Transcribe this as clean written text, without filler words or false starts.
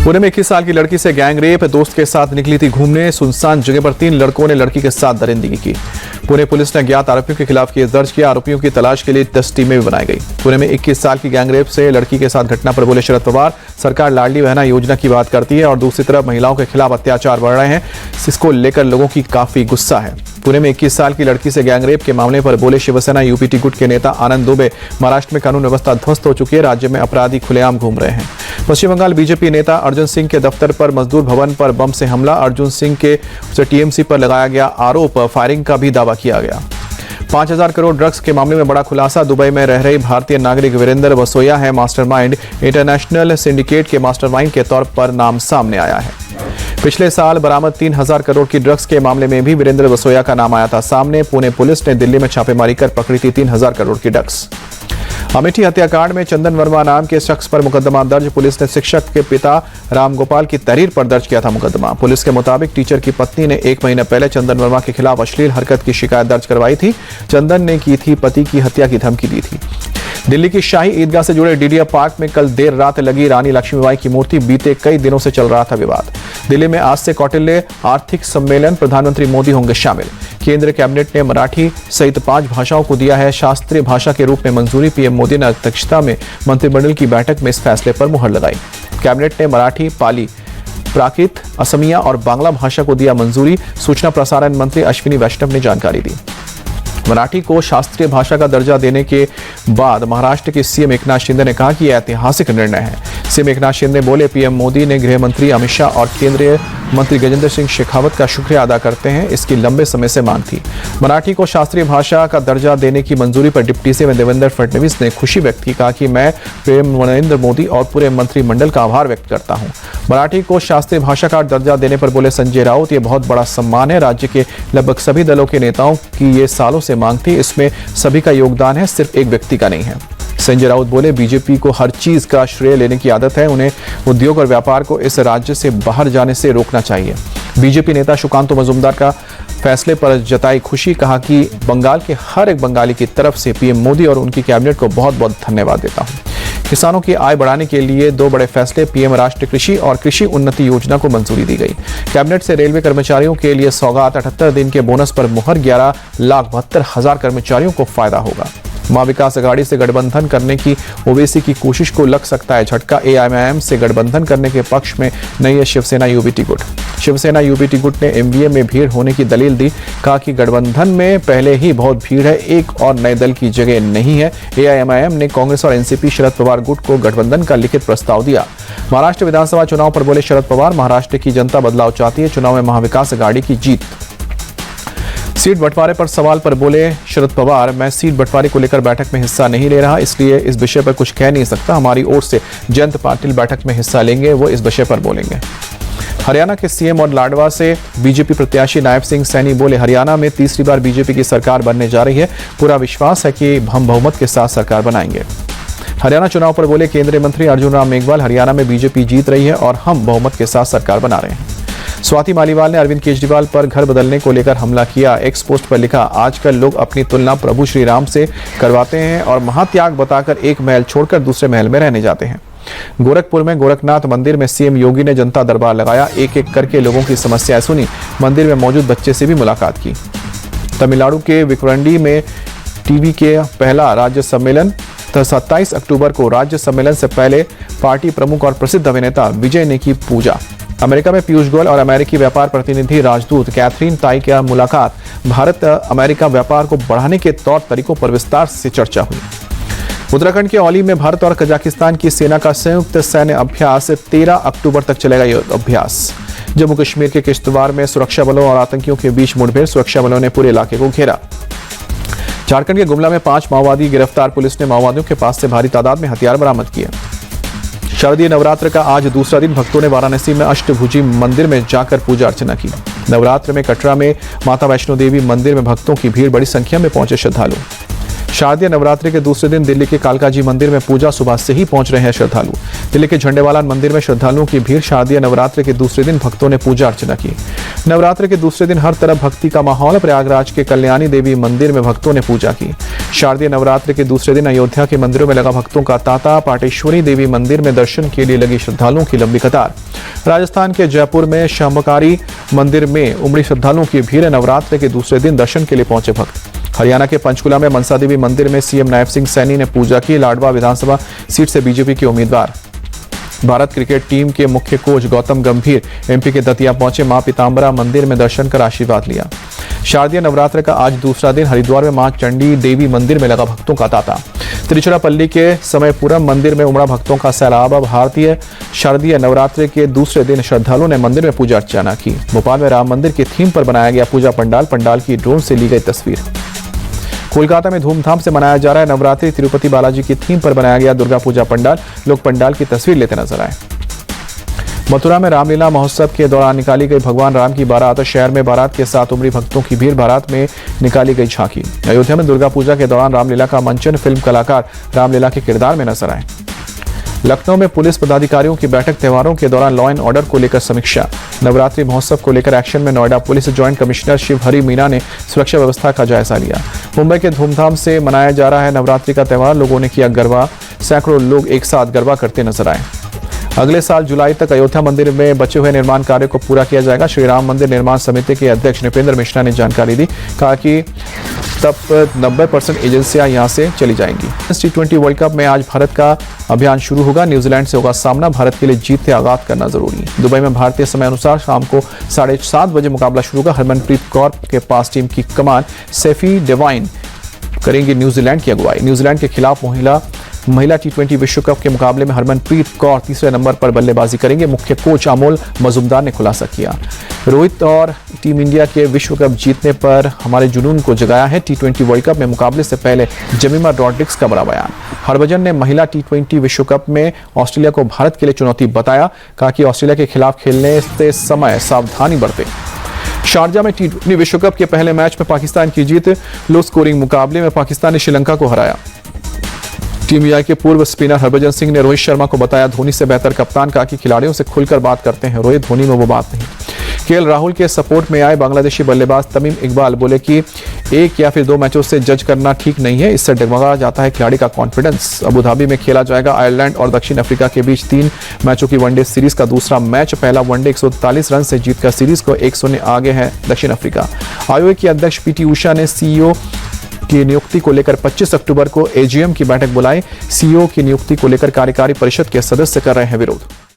पुणे में 21 साल की लड़की से गैंग रेप। दोस्त के साथ निकली थी घूमने। सुनसान जगह पर 3 लड़कों ने लड़की के साथ दरिंदगी की। पुणे पुलिस ने अज्ञात आरोपियों के खिलाफ केस दर्ज किया। आरोपियों की तलाश के लिए 10 टीमें भी बनाई गई। पुणे में 21 साल की गैंग रेप से लड़की के साथ घटना पर बोले शरद पवार, सरकार लाडली बहना योजना की बात करती है और दूसरी तरफ महिलाओं के खिलाफ अत्याचार बढ़ रहे हैं। इसको लेकर लोगों की काफी गुस्सा है। पुणे में 21 साल की लड़की से गैंग रेप के मामले पर बोले शिवसेना यूपीटी गुट के नेता आनंद दुबे, महाराष्ट्र में कानून व्यवस्था ध्वस्त हो चुकी है। राज्य में अपराधी खुलेआम घूम रहे हैं। पश्चिम बंगाल बीजेपी नेता अर्जुन सिंह के दफ्तर पर मजदूर भवन पर बम से हमला। अर्जुन सिंह के टीएमसी पर लगाया गया आरोप। फायरिंग का भी दावा किया गया। 5000 करोड़ ड्रग्स के मामले में बड़ा खुलासा। दुबई में रह रही भारतीय नागरिक वीरेंद्र वसोया है मास्टरमाइंड। इंटरनेशनल सिंडिकेट के मास्टरमाइंड के तौर पर नाम सामने आया है। पिछले साल बरामद 3000 करोड़ की ड्रग्स के मामले में भी वीरेंद्र वसोया का नाम आया था सामने। पुणे पुलिस ने दिल्ली में छापेमारी कर पकड़ी थी 3000 करोड़ की ड्रग्स। अमेठी हत्याकांड में चंदन वर्मा नाम के शख्स पर मुकदमा दर्ज। पुलिस ने शिक्षक के पिता रामगोपाल की तहरीर पर दर्ज किया था मुकदमा। पुलिस के मुताबिक टीचर की पत्नी ने 1 महीने पहले चंदन वर्मा के खिलाफ अश्लील हरकत की शिकायत दर्ज करवाई थी। चंदन ने की थी पति की हत्या की धमकी दी थी। दिल्ली की शाही ईदगाह से जुड़े डीडीए पार्क में कल देर रात लगी रानी लक्ष्मीबाई की मूर्ति। बीते कई दिनों से चल रहा था विवाद। दिल्ली में आज से कौटिल्य आर्थिक सम्मेलन। प्रधानमंत्री मोदी होंगे शामिल। केंद्रीय कैबिनेट ने मराठी सहित 5 भाषाओं को दिया है शास्त्रीय भाषा के रूप में मंजूरी। पीएम मोदी ने अध्यक्षता में मंत्रिमंडल की बैठक में इस फैसले पर मुहर लगाई। कैबिनेट ने मराठी, पाली, प्राकृत, असमिया और बांग्ला भाषा को दिया मंजूरी। सूचना प्रसारण मंत्री अश्विनी वैष्णव ने जानकारी दी। मराठी को शास्त्रीय भाषा का दर्जा देने के बाद महाराष्ट्र के सीएम एकनाथ शिंदे ने कहा कि यह ऐतिहासिक निर्णय है। सीएम एकनाथ शिंदे बोले, पीएम मोदी ने गृह मंत्री अमित शाह और केंद्रीय मंत्री गजेंद्र सिंह शेखावत का शुक्रिया अदा करते हैं। इसकी लंबे समय से मांग थी। मराठी को शास्त्रीय भाषा का दर्जा देने की मंजूरी पर डिप्टी सीएम देवेंद्र फडणवीस ने खुशी व्यक्त की। कहा कि मैं पीएम नरेंद्र मोदी और पूरे मंत्रिमंडल का आभार व्यक्त करता हूं। मराठी को शास्त्रीय भाषा का दर्जा देने पर बोले संजय राउत, ये बहुत बड़ा सम्मान है। राज्य के लगभग सभी दलों के नेताओं की ये सालों से मांग थी। इसमें सभी का योगदान है, सिर्फ एक व्यक्ति का नहीं है। संजय राउत बोले, बीजेपी को हर चीज का श्रेय लेने की आदत है। उन्हें उद्योग और व्यापार को इस राज्य से बाहर जाने से रोकना चाहिए। बीजेपी नेता सुकांतो मजुमदार का फैसले पर जताई खुशी। कहा कि बंगाल के हर एक बंगाली की तरफ से पीएम मोदी और उनकी कैबिनेट को बहुत बहुत धन्यवाद देता हूं। किसानों की आय बढ़ाने के लिए 2 बड़े फैसले। पीएम राष्ट्रीय कृषि और कृषि उन्नति योजना को मंजूरी दी गई। कैबिनेट से रेलवे कर्मचारियों के लिए सौगात। 78 दिन के बोनस पर मुहर। 11,72,000 कर्मचारियों को फायदा होगा। मां विकास अघाड़ी से गठबंधन करने की ओवैसी की कोशिश को लग सकता है झटका। एआईएमआईएम से गठबंधन करने के पक्ष में नहीं है शिवसेना यूपीटी गुट। शिवसेना यूपीटी गुट ने एमवीए में भीड़ होने की दलील दी। कहा कि गठबंधन में पहले ही बहुत भीड़ है, एक और नए दल की जगह नहीं है। एआईएमआईएम ने कांग्रेस और एनसीपी शरद पवार गुट को गठबंधन का लिखित प्रस्ताव दिया। महाराष्ट्र विधानसभा चुनाव पर बोले शरद पवार, महाराष्ट्र की जनता बदलाव चाहती है। चुनाव में महाविकास अघाड़ी की जीत। सीट बंटवारे पर सवाल पर बोले शरद पवार, मैं सीट बंटवारे को लेकर बैठक में हिस्सा नहीं ले रहा, इसलिए इस विषय पर कुछ कह नहीं सकता। हमारी ओर से जयंत पाटिल बैठक में हिस्सा लेंगे, वो इस विषय पर बोलेंगे। हरियाणा के सीएम और लाडवा से बीजेपी प्रत्याशी नायब सिंह सैनी बोले, हरियाणा में तीसरी बार बीजेपी की सरकार बनने जा रही है। पूरा विश्वास है कि हम बहुमत के साथ सरकार बनाएंगे। हरियाणा चुनाव पर बोले केंद्रीय मंत्री अर्जुन राम मेघवाल, हरियाणा में बीजेपी जीत रही है और हम बहुमत के साथ सरकार बना रहे हैं। स्वाति मालीवाल ने अरविंद केजरीवाल पर घर बदलने को लेकर हमला किया। एक्स पोस्ट पर लिखा, आजकल लोग अपनी तुलना प्रभु श्री राम से करवाते हैं और महात्याग बताकर एक महल छोड़कर दूसरे महल में रहने जाते हैं। गोरखपुर में गोरखनाथ मंदिर में सीएम योगी ने जनता दरबार लगाया। एक एक करके लोगों की समस्याएं सुनी। मंदिर में मौजूद बच्चे से भी मुलाकात की। तमिलनाडु के विक्रंडी में टीवी के पहला राज्य सम्मेलन। 27 अक्टूबर को राज्य सम्मेलन से पहले पार्टी प्रमुख और प्रसिद्ध अभिनेता विजय ने की पूजा। अमेरिका में पीयूष गोयल और अमेरिकी व्यापार प्रतिनिधि राजदूत कैथरीन ताई की मुलाकात। भारत अमेरिका व्यापार को बढ़ाने के तौर तरीकों पर विस्तार से चर्चा हुई। उत्तराखंड के औली में भारत और कजाकिस्तान की सेना का संयुक्त सैन्य अभ्यास। 13 अक्टूबर तक चलेगा यह अभ्यास। जम्मू कश्मीर के किश्तवाड़ में सुरक्षा बलों और आतंकियों के बीच मुठभेड़। सुरक्षा बलों ने पूरे इलाके को घेरा। झारखंड के गुमला में 5 माओवादी गिरफ्तार। पुलिस ने माओवादियों के पास से भारी तादाद में हथियार बरामद किए। शारदीय नवरात्र का आज दूसरा दिन भक्तों ने वाराणसी में अष्टभुजी मंदिर में जाकर पूजा अर्चना की। नवरात्र में कटरा में माता वैष्णो देवी मंदिर में भक्तों की भीड़, बड़ी संख्या में पहुंचे श्रद्धालु। शारदीय नवरात्रि के दूसरे दिन दिल्ली के कालकाजी मंदिर में पूजा। सुबह से ही पहुंच रहे हैं श्रद्धालु। दिल्ली के झंडेवालान मंदिर में श्रद्धालुओं की भीड़। शारदीय नवरात्रि के दूसरे दिन भक्तों ने पूजा अर्चना की। नवरात्र के दूसरे दिन हर तरफ भक्ति का माहौल। प्रयागराज के कल्याणी देवी मंदिर में भक्तों ने पूजा की। शारदीय नवरात्र के दूसरे दिन अयोध्या के मंदिरों में लगा भक्तों का तांता। पाटेश्वरी देवी मंदिर में दर्शन के लिए लगी श्रद्धालुओं की लंबी कतार। राजस्थान के जयपुर में शांभकारी मंदिर में उमड़ी श्रद्धालुओं की भीड़। नवरात्र के दूसरे दिन दर्शन के लिए पहुंचे भक्त। हरियाणा के पंचकुला में मनसा देवी मंदिर में सीएम नायब सिंह सैनी ने पूजा की। लाडवा विधानसभा सीट से बीजेपी के उम्मीदवार भारत क्रिकेट टीम के मुख्य कोच गौतम गंभीर एमपी के दतिया पहुंचे। मां पीतांबरा मंदिर में दर्शन कर आशीर्वाद लिया। शारदीय नवरात्र का आज दूसरा दिन हरिद्वार में मां चंडी देवी मंदिर में लगा भक्तों का तांता। तिरुचिरापल्ली के समयपुरम मंदिर में उमड़ा भक्तों का सैलाब। भारतीय शारदीय नवरात्र के दूसरे दिन श्रद्धालुओं ने मंदिर में पूजा अर्चना की। भोपाल में राम मंदिर की थीम पर बनाया गया पूजा पंडाल की ड्रोन से ली गई तस्वीर। कोलकाता में धूमधाम से मनाया जा रहा है नवरात्रि। तिरुपति बालाजी की थीम पर बनाया गया दुर्गा पूजा पंडाल। लोग पंडाल की तस्वीर लेते नजर आए। मथुरा में रामलीला महोत्सव के दौरान निकाली गई भगवान राम की बारात। शहर में बारात के साथ उमड़ी भक्तों की भीड़। बारात में निकाली गई झांकी। अयोध्या में दुर्गा पूजा के दौरान रामलीला का मंचन। फिल्म कलाकार रामलीला के किरदार में नजर आए। लखनऊ में पुलिस पदाधिकारियों की बैठक। त्योहारों के दौरान लॉ एंड ऑर्डर को लेकर समीक्षा। नवरात्रि महोत्सव को लेकर एक्शन में Noida police joint commissioner Shiv Hari Meena ने सुरक्षा व्यवस्था का जायजा लिया। मुंबई के धूमधाम से मनाया जा रहा है नवरात्रि का त्यौहार। लोगों ने किया गरबा। सैकड़ों लोग एक साथ गरबा करते नजर आए। अगले साल जुलाई तक अयोध्या मंदिर में बचे हुए निर्माण कार्य को पूरा किया जाएगा। श्री राम मंदिर निर्माण समिति के अध्यक्ष नृपेंद्र मिश्रा ने जानकारी दी। कहा कि तब 90% एजेंसियां यहां से चली जाएंगी। T20 वर्ल्ड कप में आज भारत का अभियान शुरू होगा। न्यूजीलैंड से होगा सामना। भारत के लिए जीत से आगाज करना जरूरी। दुबई में भारतीय समय अनुसार शाम को 7:30 बजे मुकाबला शुरू होगा। हरमनप्रीत कौर के पास टीम की कमान। सेफी डेवाइन करेंगी न्यूजीलैंड की अगुवाई। न्यूजीलैंड के खिलाफ महिला T20 विश्व कप के मुकाबले में हरमनप्रीत कौर तीसरे नंबर पर बल्लेबाजी करेंगे। मुख्य कोच अमोल मजुमदार ने खुलासा किया। रोहित और टीम इंडिया के विश्व कप जीतने पर हमारे जुनून को जगाया है। T20 वर्ल्ड कप में मुकाबले से पहले जेमिमा रॉड्रिग्स का बड़ा बयान। हरभजन ने महिला T20 विश्व कप में ऑस्ट्रेलिया को भारत के लिए चुनौती बताया। कहा कि ऑस्ट्रेलिया के खिलाफ खेलने से समय सावधानी बरते। शारजाह में T20 विश्व कप के पहले मैच में पाकिस्तान की जीत। लो स्कोरिंग मुकाबले में पाकिस्तान ने श्रीलंका को हराया। टीम इंडिया के पूर्व स्पिनर हरभजन सिंह ने रोहित शर्मा को बताया धोनी से बेहतर कप्तान। कहा कि खिलाड़ियों से खुलकर बात करते हैं रोहित, धोनी में वो बात नहीं। केएल राहुल के सपोर्ट में आए बांग्लादेशी बल्लेबाज तमीम इकबाल बोले कि एक या फिर 2 मैचों से जज करना ठीक नहीं है। इससे डगमगा जाता है खिलाड़ी का कॉन्फिडेंस। अबुधाबी में खेला जाएगा आयरलैंड और दक्षिण अफ्रीका के बीच 3 मैचों की वनडे सीरीज का दूसरा मैच। पहला वनडे 143 रन से जीतकर सीरीज को 1-0 आगे है दक्षिण अफ्रीका। आईओए की अध्यक्ष पीटी उषा ने सीईओ की नियुक्ति को लेकर 25 अक्टूबर को एजीएम की बैठक बुलाई। सीईओ की नियुक्ति को लेकर कार्यकारी परिषद के सदस्य कर रहे हैं विरोध।